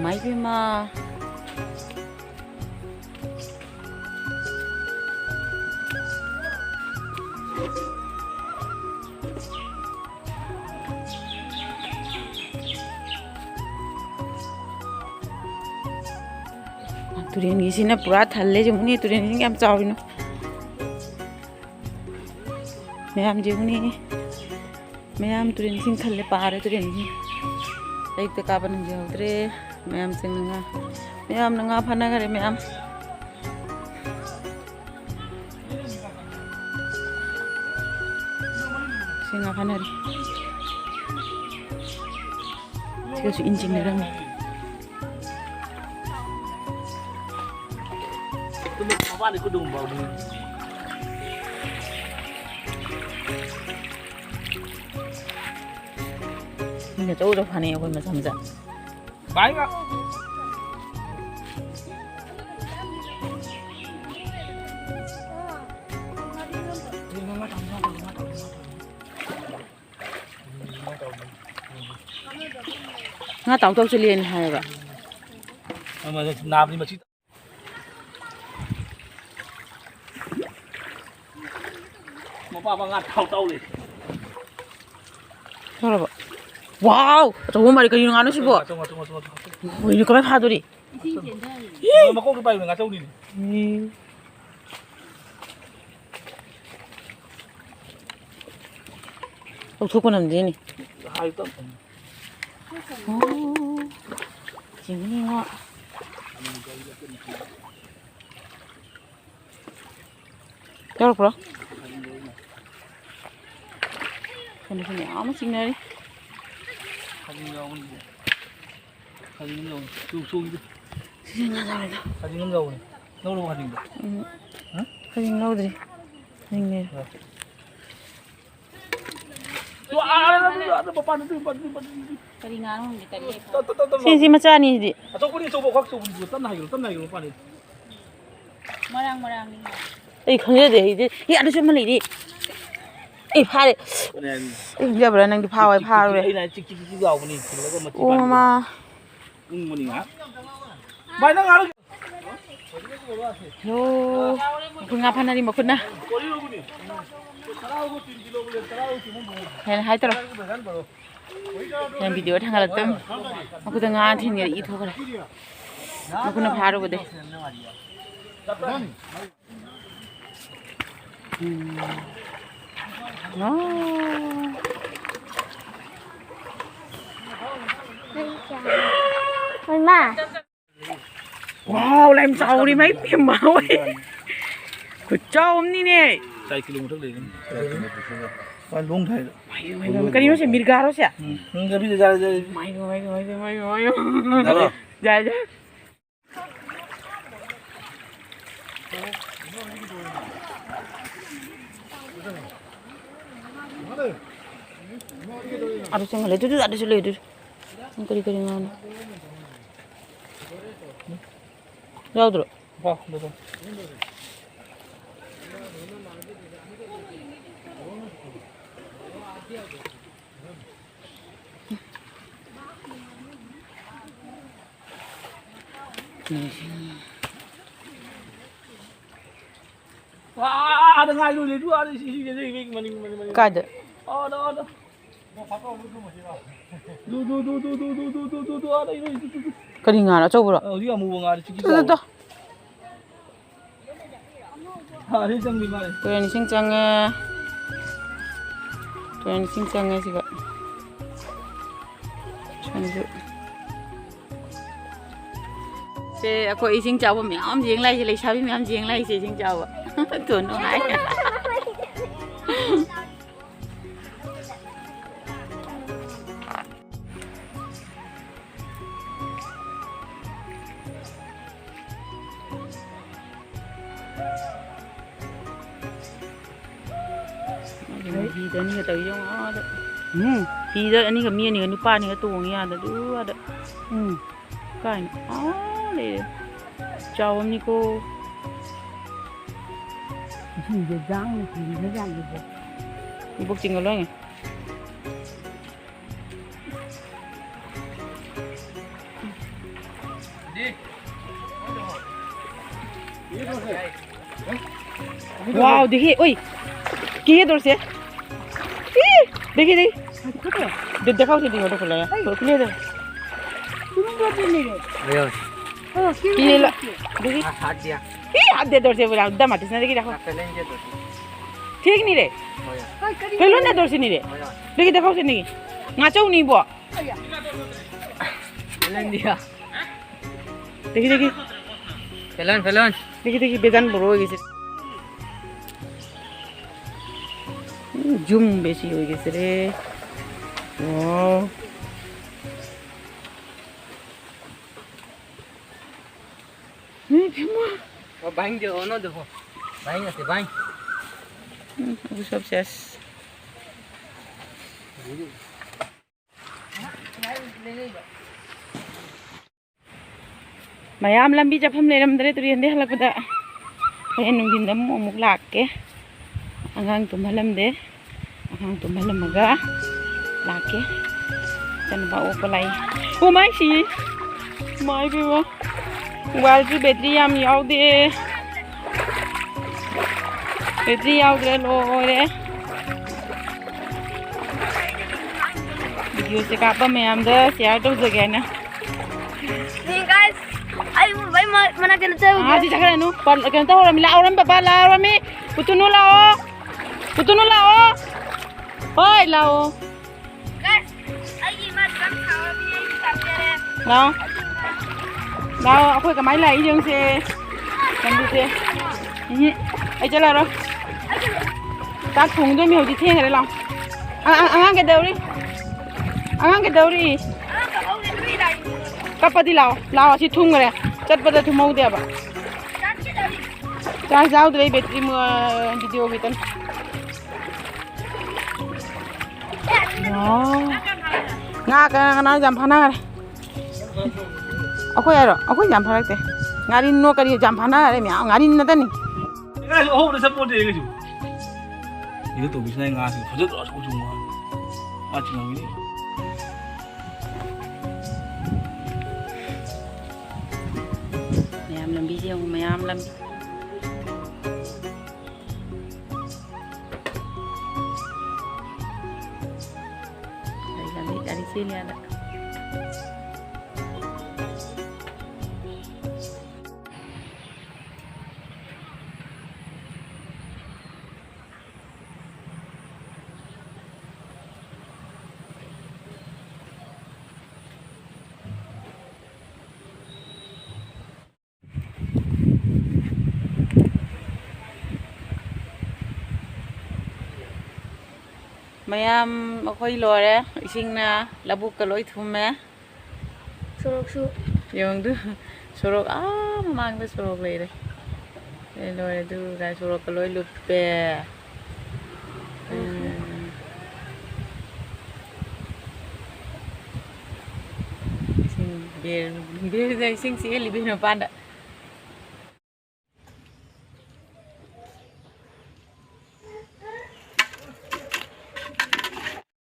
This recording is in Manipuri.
많이 비마. तुरेन किसी ने पूरा थल्ले जमुनी तुरेन किसी हम चाव नो मैं हम जमुनी मैं हम तुरेन किसी थल्ले पारे तुरेन किसी एक तक आप न जाओ तुरे मैं हम नंगा फना करे मैं हम सिंगा फना रे ठीक है सो इंजिन ले रहा हूँ Ini ku dong bau ni. Ini tu udah panen aku macam macam. Baik tak? Nggak tahu tahu cilian hai ba. Macam nap ni macam. Apa ngat tahu ni. Apa? Wow, tahu mari kau yang anu sih bo. Oh ini kau apa duri? Mak kau kepai ngat tahu ni. Oh tu pun nanti ni. Hai tu. Oh, sini ngak. Jauh bro. Sini amat sini ni. Kadang ngau, susu itu. Sini ngak ada. Kadang ngau ni. Ngau lu kadang. Kadang ngau deh. Ini. Tu ada papan tu. Kadang anu kita lihat. Sini macam ni di. Atau kau ni coba kau coba buat tanah hiu papan ni. Marang ni. Kau deh ini. Ada cuma ni. Pare. Dia berani di pawai pare. Ini cik gau ni. Oh mama. Muni ngah. Baik nak ngaruh. Yo, aku ngapa nari makun na? Hai terus. Yang video tanggal tu, aku tengah antin ni itu kau. Aku nak paru bode. Mama. Wow, làm giàu đi mấy tiền máu ấy. Của châu ni nè. Chạy kilo mộtเลยPhải luôn thầy. Cái này nó sẽ mirga rồi sao? Cái bây giờ Mày. Dạ. Ada yang lain tu ada selain itu. Kari mana? Jauh dulu. Wah, betul. Wah, ada ngai dulu itu ada sisi mana. Kada. Ada. Du ada itu. Keringan aja bro. Dia mau ngai ciki. Tuh. Hari jam 5. Tuan singcangnya sih kak. Cantik. Aku ising jauh miam jeng lagi sih, sabi miam jeng lagi sih ising jauh. Tuan no hai. Hida ni ka tayo yung ada. Hida ani ka miya ni ka nupa ni ka tuwang yada do ada. Kain. Le. Chawam ni ko. Hindi jang ni hindi jang ni. Ibuk tinggal lang eh. वाव देखिए ओए किए दूर से देखिए देखिए दिखाओ से देखो खुला है तो क्लियर है किए ला देखिए हाथ दिया हाथ दे दूर से बोला दम आते ना देखिए देखो ठीक नहीं रे पहले ना दूर से नहीं रे देखिए दिखाओ से नहीं ngaco नहीं बुआ पेलन दिया देखिए देखिए पेलन देखिए देखिए बेदान बड़ो हो गए जूम बेसी हो गए रे वाह नहीं फिर वो बाइंग दे ono देखो बाइंग আছে buying aku sukses mayam lambi chapam leramdre turiende halakpada hayen nungdinda amuk lakke angang tumhalamde angang tumhalamaga lakke chanba opalai o mai si mai biwa wal ji battery yam yaude battery yaudre lore video se kapa mayam da share to jagana mana kena tahu ah di cakap nu kena tahu orang orang bapa lah orang mi putunu lao oi lao guys ai mas kan khawa bhi ai sabte lao lao aku ke mai lai jeng se kan du se ai chala ro tak thung do mi ho di theng re lao ang ke dauri kapati lao si thung re chat pada thu mau de ba charge जाओ दे बैटरी में video बितन nga ka na jam phana re akoi jam phana te ngari no kari jam phana re mya ngari na ta ni cái này hậu nó sắp bột đi cái chú 이거 또 미신의 가서 버저도 아주 좋은 거 아침 나오니 mayam lambi dia mayam lambi dari sini ada mayam akhoi lore isingna labuk ka loi thume sorok su yung du sorok mamang da sorok le re lore du ga sorok ka loi luppe sing ber ber dai sing si li bin panda